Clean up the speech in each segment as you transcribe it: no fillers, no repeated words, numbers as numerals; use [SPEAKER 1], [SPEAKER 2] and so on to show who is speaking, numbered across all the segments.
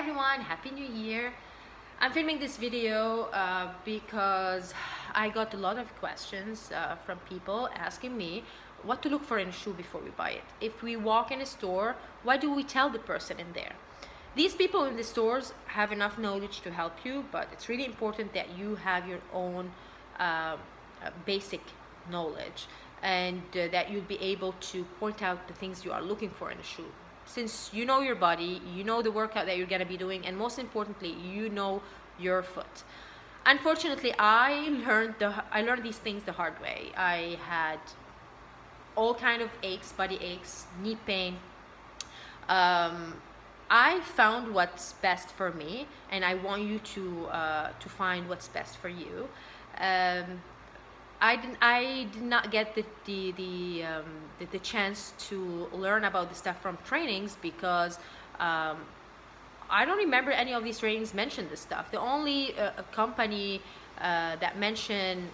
[SPEAKER 1] everyone, Happy New Year. I'm filming this video because I got a lot of questions from people asking me what to look for in a shoe before we buy it. If we walk in a store, what do we tell the person in there? These people in the stores have enough knowledge to help you, but it's really important that you have your own basic knowledge and that you'll be able to point out the things you are looking for in a shoe. Since you know your body, you know the workout that you're going to be doing, and most importantly, you know your foot. Unfortunately, I learned these things the hard way. I had all kind of aches, body aches, knee pain. I found what's best for me, and I want you to find what's best for you. I did not get the chance to learn about this stuff from trainings because I don't remember any of these trainings mention this stuff. The only company that mentioned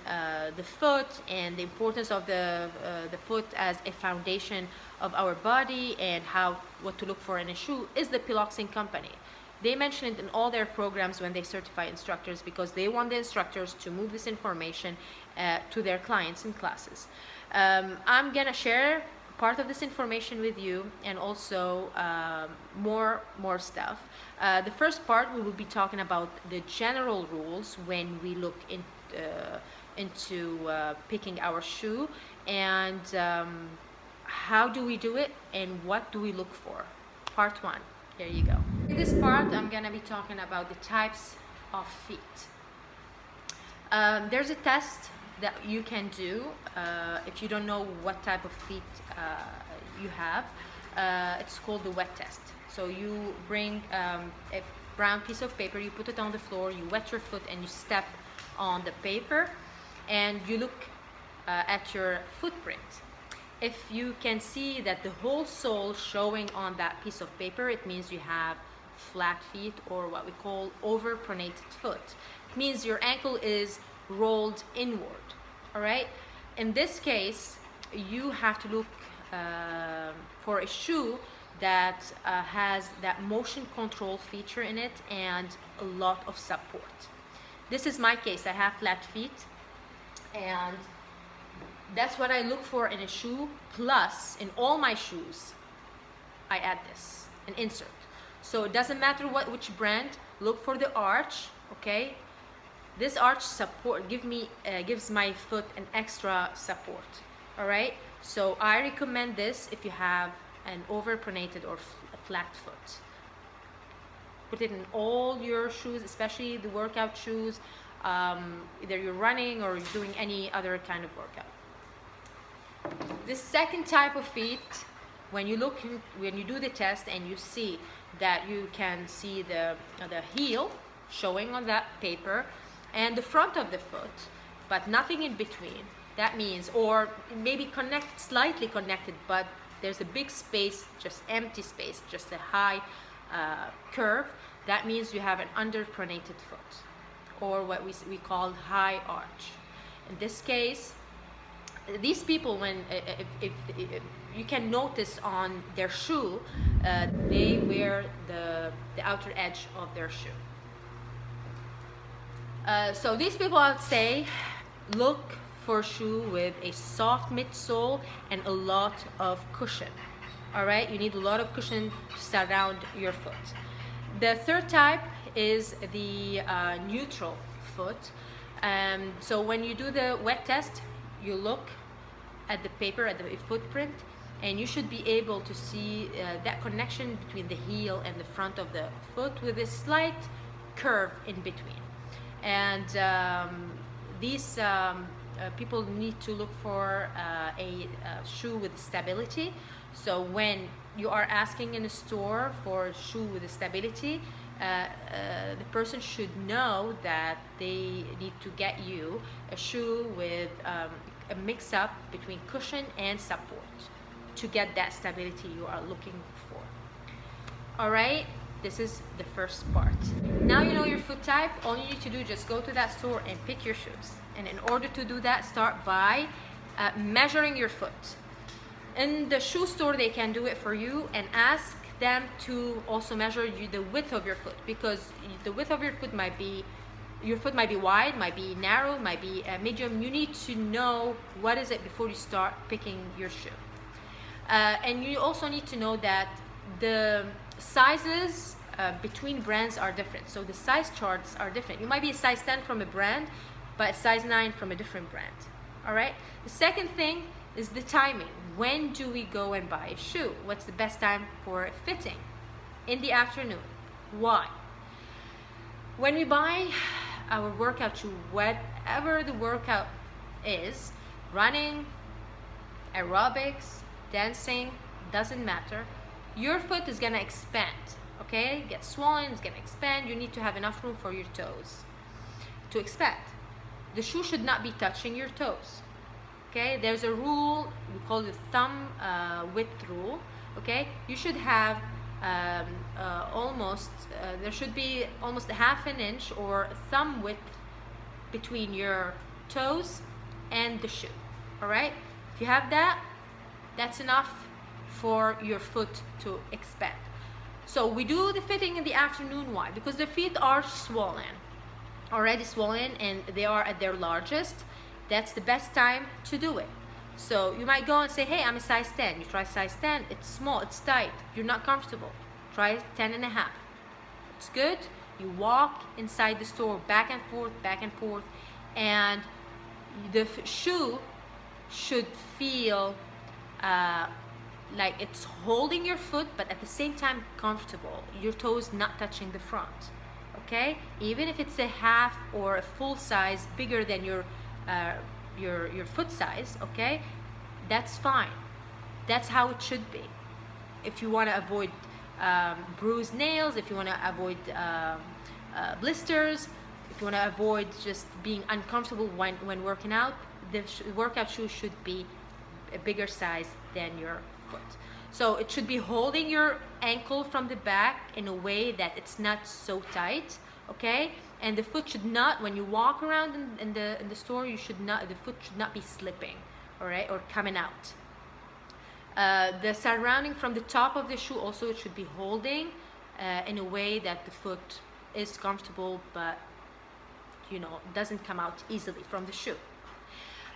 [SPEAKER 1] the foot and the importance of the foot as a foundation of our body and what to look for in a shoe is the Piloxing company. They mention it in all their programs when they certify instructors because they want the instructors to move this information to their clients in classes. I'm gonna share part of this information with you and also more stuff. The first part, we will be talking about the general rules when we look into picking our shoe and how do we do it and what do we look for. Part one. Here you go. In this part, I'm gonna be talking about the types of feet. There's a test that you can do if you don't know what type of feet you have. It's called the wet test. So you bring a brown piece of paper, you put it on the floor, you wet your foot and you step on the paper and you look at your footprint. If you can see that the whole sole showing on that piece of paper, it means you have flat feet or what we call overpronated foot. It means your ankle is rolled inward, all right? In this case, you have to look for a shoe that has that motion control feature in it and a lot of support. This is my case. I have flat feet and that's what I look for in a shoe. Plus, in all my shoes, I add this, an insert. So it doesn't matter which brand, look for the arch, okay? This arch support gives my foot an extra support, all right? So I recommend this if you have an overpronated or flat foot. Put it in all your shoes, especially the workout shoes, either you're running or you're doing any other kind of workout. The second type of feet, when you do the test and you see that you can see the heel showing on that paper and the front of the foot, but nothing in between, that means, or maybe slightly connected, but there's a big space, just empty space, just a high curve, that means you have an underpronated foot, or what we call high arch. In this case, these people, if you can notice on their shoe, they wear the outer edge of their shoe. So these people, I'd say, look for a shoe with a soft midsole and a lot of cushion. All right, you need a lot of cushion to surround your foot. The third type is the neutral foot. So when you do the wet test, you look at the paper, at the footprint, and you should be able to see that connection between the heel and the front of the foot with a slight curve in between. And these people need to look for a shoe with stability. So when you are asking in a store for a shoe with stability, the person should know that they need to get you a shoe with a mix-up between cushion and support to get that stability you are looking for. All right, this is the first part. Now you know your foot type. All you need to do is just go to that store and pick your shoes. And in order to do that, start by measuring your foot. In the shoe store, they can do it for you and ask them to also measure you the width of your foot, because the width of your foot might be, your foot might be wide, might be narrow, might be medium. You need to know what is it before you start picking your shoe. And you also need to know that the sizes between brands are different. So the size charts are different. You might be a size 10 from a brand, but a size 9 from a different brand. All right. The second thing is the timing. When do we go and buy a shoe? What's the best time for fitting? In the afternoon. Why? When we buy our workout shoe, whatever the workout is, running, aerobics, dancing, doesn't matter, your foot is gonna expand, okay? Get swollen, it's gonna expand. You need to have enough room for your toes to expand. The shoe should not be touching your toes, okay? There's a rule, we call it thumb width rule, okay? You should have there should be almost a half an inch or thumb width between your toes and the shoe. All right, if you have that, that's enough for your foot to expand. So we do the fitting in the afternoon. Why? Because the feet are swollen, already swollen, and they are at their largest. That's the best time to do it. So you might go and say, hey, I'm a size 10. You try size 10, it's small, it's tight, you're not comfortable. Try 10 and a half. It's good. You walk inside the store back and forth, and the shoe should feel like it's holding your foot, but at the same time comfortable. Your toes not touching the front. Okay? Even if it's a half or a full size bigger than your foot size, okay, that's fine. That's how it should be. If you want to avoid bruised nails, if you want to avoid blisters, if you want to avoid just being uncomfortable when working out, the workout shoe should be a bigger size than your foot. So it should be holding your ankle from the back in a way that it's not so tight, okay? And the foot should not, when you walk around in the store, the foot should not be slipping, all right, or coming out. The surrounding from the top of the shoe also, it should be holding in a way that the foot is comfortable, but doesn't come out easily from the shoe.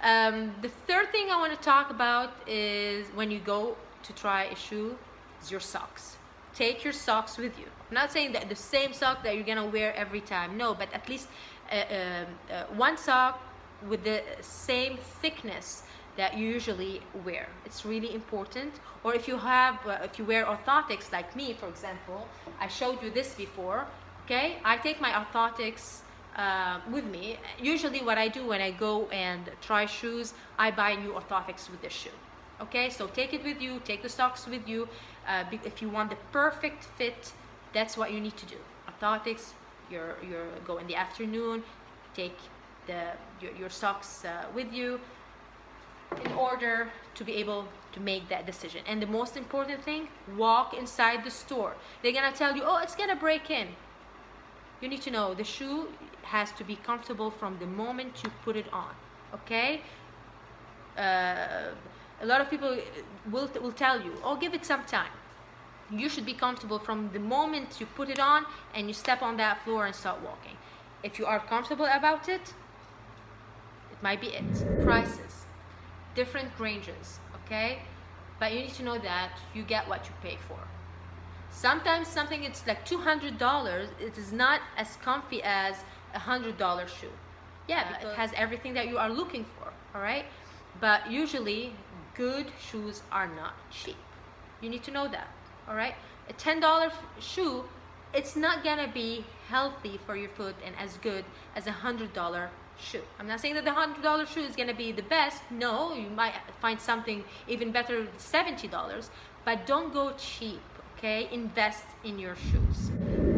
[SPEAKER 1] The third thing I want to talk about is when you go to try a shoe is your socks. Take your socks with you. I'm not saying that the same sock that you're gonna wear every time, no, but at least one sock with the same thickness that you usually wear. It's really important. Or if you wear orthotics like me, for example, I showed you this before, okay? I take my orthotics with me. Usually what I do when I go and try shoes, I buy new orthotics with the shoe. Okay, so take it with you, take the socks with you. If you want the perfect fit, that's what you need to do. Orthotics, you go in the afternoon, take your socks with you in order to be able to make that decision. And the most important thing, walk inside the store. They're gonna tell you, oh, it's gonna break in. You need to know the shoe has to be comfortable from the moment you put it on, okay? A lot of people will tell you, oh, give it some time. You should be comfortable from the moment you put it on and you step on that floor and start walking. If you are comfortable about it, it might be it. Prices, different ranges, okay? But you need to know that you get what you pay for. Sometimes something it's like $200, it is not as comfy as a $100 shoe. Yeah, it has everything that you are looking for, all right? But usually, good shoes are not cheap. You need to know that, all right? A $10 shoe, it's not gonna be healthy for your foot and as good as a $100 shoe. I'm not saying that the $100 shoe is gonna be the best. No, you might find something even better, $70, but don't go cheap, okay? Invest in your shoes.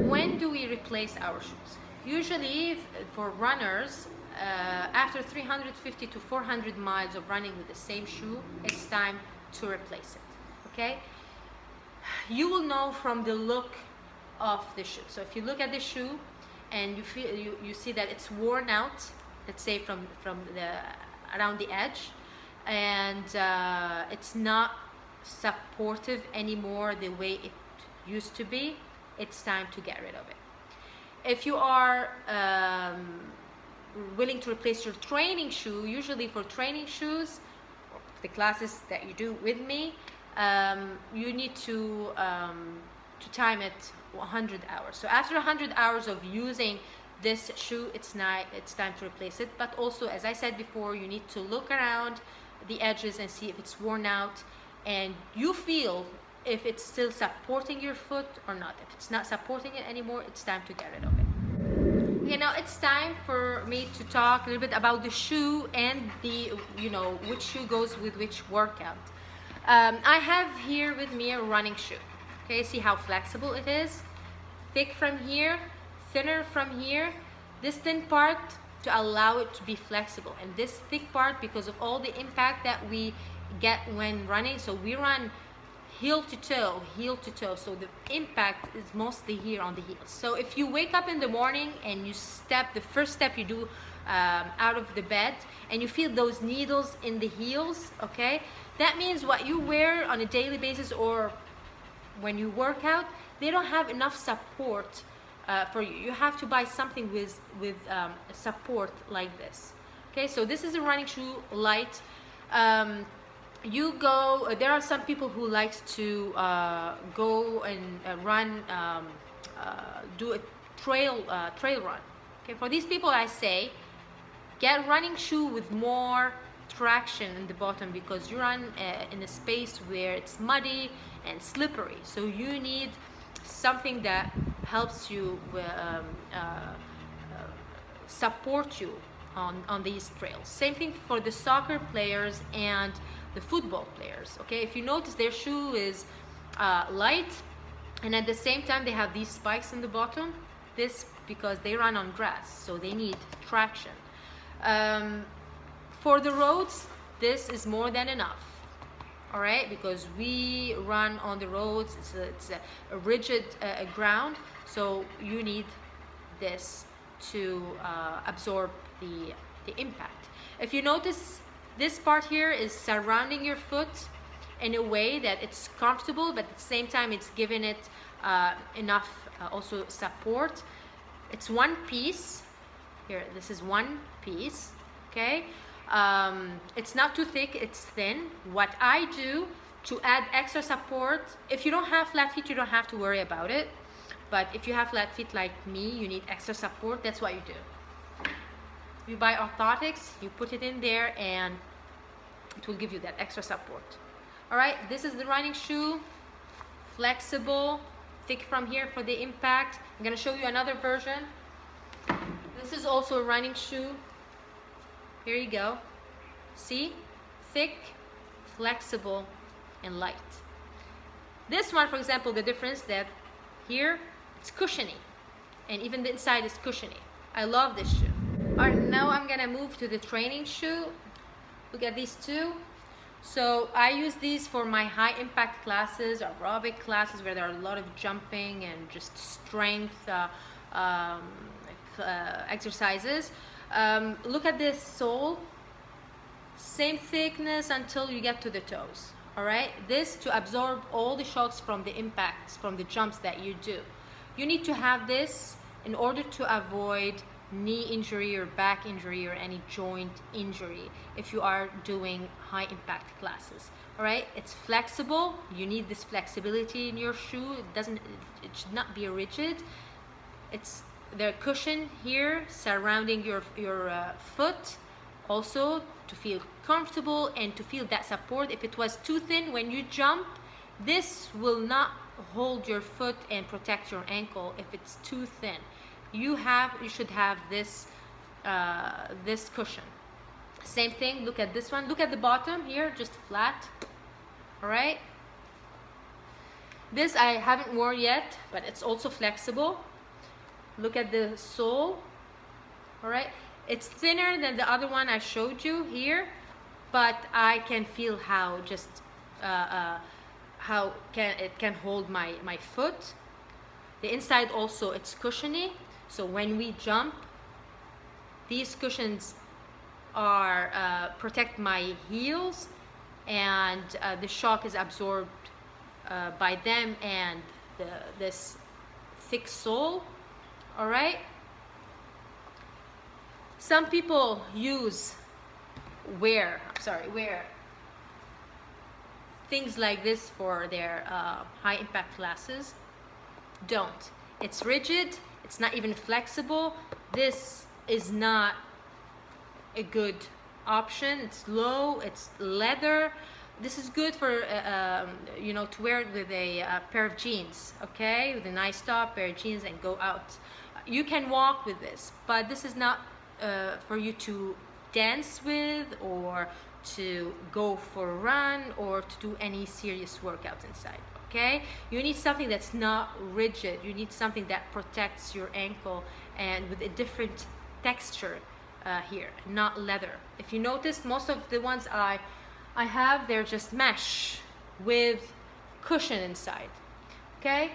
[SPEAKER 1] When do we replace our shoes? Usually for runners, after 350 to 400 miles of running with the same shoe, it's time to replace it, okay? You will know from the look of the shoe. So if you look at the shoe and you see that it's worn out, let's say from around the edge, and it's not supportive anymore the way it used to be, it's time to get rid of it. If you are willing to replace your training shoe, usually for training shoes, the classes that you do with me, you need to time it 100 hours. So after 100 hours of using this shoe, it's time to replace it. But also, as I said before, you need to look around the edges and see if it's worn out, and you feel if it's still supporting your foot or not. If it's not supporting it anymore, it's time to get rid of it. Okay, now it's time for me to talk a little bit about the shoe and the, which shoe goes with which workout. I have here with me a running shoe. Okay, see how flexible it is? Thick from here, thinner from here. This thin part to allow it to be flexible, and this thick part because of all the impact that we get when running. So we run heel to toe, so the impact is mostly here on the heels. So if you wake up in the morning and you the first step you do out of the bed, and you feel those needles in the heels, okay, that means what you wear on a daily basis or when you work out, they don't have enough support for you. You have to buy something with support like this. Okay, so this is a running shoe, light. There are some people who likes to go and run, do a trail run. Okay, for these people I say, get running shoe with more traction in the bottom, because you run in a space where it's muddy and slippery. So you need something that helps you support you on these trails. Same thing for the soccer players and the football players. Okay, if you notice, their shoe is light, and at the same time they have these spikes in the bottom. This because they run on grass, so they need traction. For the roads, this is more than enough. All right, because we run on the roads, it's a rigid ground, so you need this to absorb the impact. If you notice, this part here is surrounding your foot in a way that it's comfortable, but at the same time it's giving it enough also support. It's one piece here. This is one piece. Okay, it's not too thick, it's thin. What I do to add extra support, if you don't have flat feet, you don't have to worry about it. But if you have flat feet like me, you need extra support. That's what you do. You buy orthotics, you put it in there, and it will give you that extra support. All right, this is the running shoe, flexible, thick from here for the impact. I'm gonna show you another version. This is also a running shoe. Here you go. See, thick, flexible, and light. This one, for example, the difference that here it's cushiony, and even the inside is cushiony. I love this shoe. All right, now I'm gonna move to the training shoe. Look at these two. So I use these for my high impact classes, aerobic classes, where there are a lot of jumping and just strength exercises. Look at this sole, same thickness until you get to the toes. All right, this to absorb all the shocks from the impacts, from the jumps that you do. You need to have this in order to avoid knee injury or back injury or any joint injury if you are doing high impact classes. All right, it's flexible. You need this flexibility in your shoe. It should not be rigid. It's the cushion here surrounding your foot, also to feel comfortable and to feel that support. If it was too thin when you jump, this will not hold your foot and protect your ankle. If it's too thin, you should have this this cushion. Same thing, look at this one. Look at the bottom here, just flat. All right, this I haven't worn yet, but it's also flexible. Look at the sole. All right, it's thinner than the other one I showed you here, but I can feel how just how it can hold my foot. The inside also, it's cushiony, so when we jump, these cushions are protect my heels, and the shock is absorbed by them and this thick sole. All right. Some people wear things like this for their high impact classes. Don't. It's rigid. It's not even flexible. This is not a good option. It's low. It's leather. This is good for to wear it with a pair of jeans, okay, with a nice top, pair of jeans, and go out. You can walk with this, but this is not for you to dance with, or to go for a run, or to do any serious workout inside. Okay, you need something that's not rigid. You need something that protects your ankle and with a different texture here, not leather. If you notice, most of the ones I have, they're just mesh with cushion inside. Okay,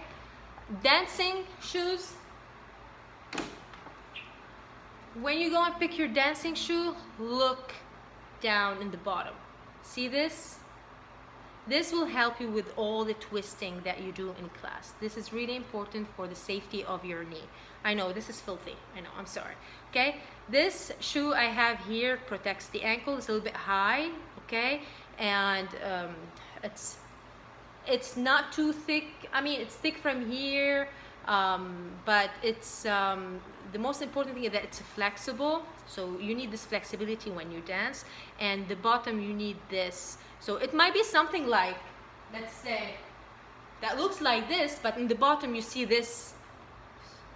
[SPEAKER 1] dancing shoes. When you go and pick your dancing shoe, look down in the bottom. See this? This will help you with all the twisting that you do in class. This is really important for the safety of your knee. I know this is filthy. I know, I'm sorry. Okay, this shoe I have here protects the ankle. It's a little bit high, okay, and it's not too thick. I mean, it's thick from here, but it's the most important thing is that it's flexible. So you need this flexibility when you dance, and the bottom you need this. So it might be something like, let's say, that looks like this, but in the bottom you see this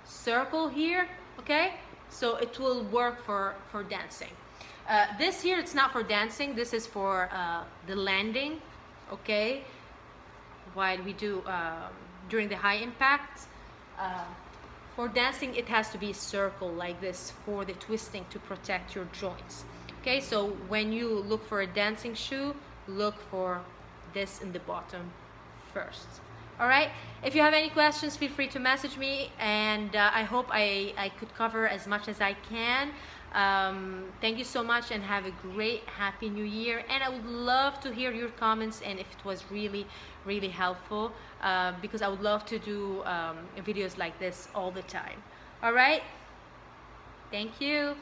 [SPEAKER 1] circle here, okay? So it will work for dancing. This here, it's not for dancing. This is for the landing, okay? While we do during the high impact. For dancing, it has to be a circle like this for the twisting to protect your joints. Okay, so when you look for a dancing shoe, look for this in the bottom first. All right, if you have any questions, feel free to message me, and I hope I could cover as much as I can. Thank you so much, and have a great happy new year. And I would love to hear your comments, and if it was really helpful, because I would love to do videos like this all the time. All right, thank you.